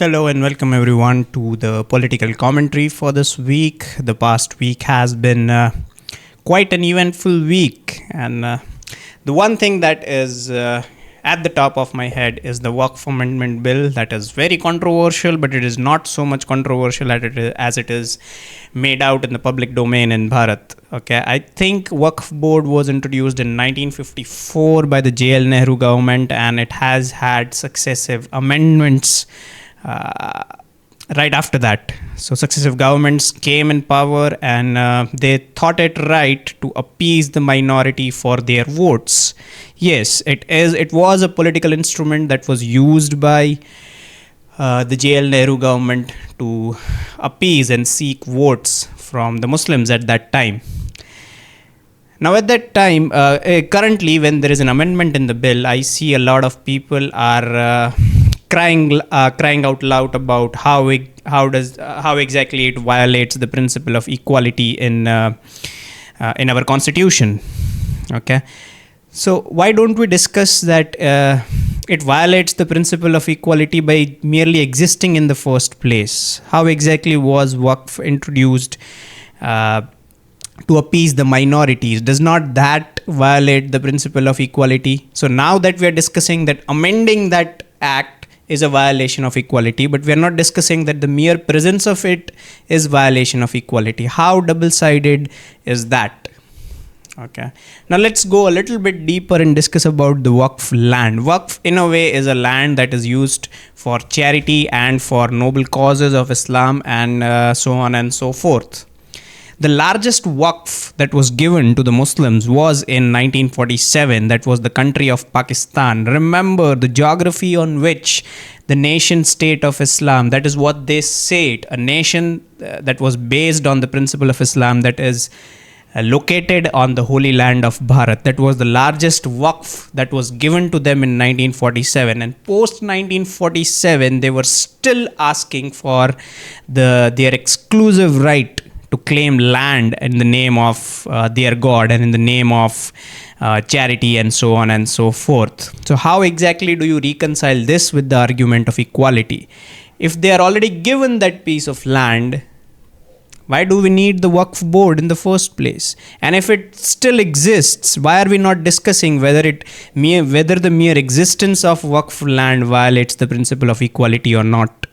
Hello and welcome everyone to the political commentary for this week. The past week has been quite an eventful week, and the one thing that is at the top of my head is the Waqf Amendment Bill. That is very controversial, but it is not so much controversial as it is made out in the public domain in Bharat. Okay, I think Waqf Board was introduced in 1954 by the JL Nehru government, and it has had successive amendments right after that. So successive governments came in power, and they thought it right to appease the minority for their votes. Yes, it was a political instrument that was used by the JL Nehru government to appease and seek votes from the Muslims at that time. Now, at that time, currently, when there is an amendment in the bill, I see a lot of people are crying out loud about how exactly it violates the principle of equality in our constitution. Okay, so why don't we discuss that it violates the principle of equality by merely existing in the first place? How exactly was Waqf introduced to appease the minorities? Does not that violate the principle of equality? So now that we are discussing that amending that act is a violation of equality, but we are not discussing that the mere presence of it is violation of equality. How double-sided is that? Okay. Now let's go a little bit deeper and discuss about the Waqf land. Waqf, in a way, is a land that is used for charity and for noble causes of Islam, and so on and so forth. The largest Waqf that was given to the Muslims was in 1947. That was the country of Pakistan. Remember the geography on which the nation state of Islam, that is what they say, a nation that was based on the principle of Islam, that is located on the holy land of Bharat. That was the largest Waqf that was given to them in 1947. And post 1947, they were still asking for their exclusive right to claim land in the name of their God and in the name of charity and so on and so forth. So how exactly do you reconcile this with the argument of equality? If they are already given that piece of land, why do we need the Waqf board in the first place? And if it still exists, why are we not discussing whether the mere existence of Waqf land violates the principle of equality or not?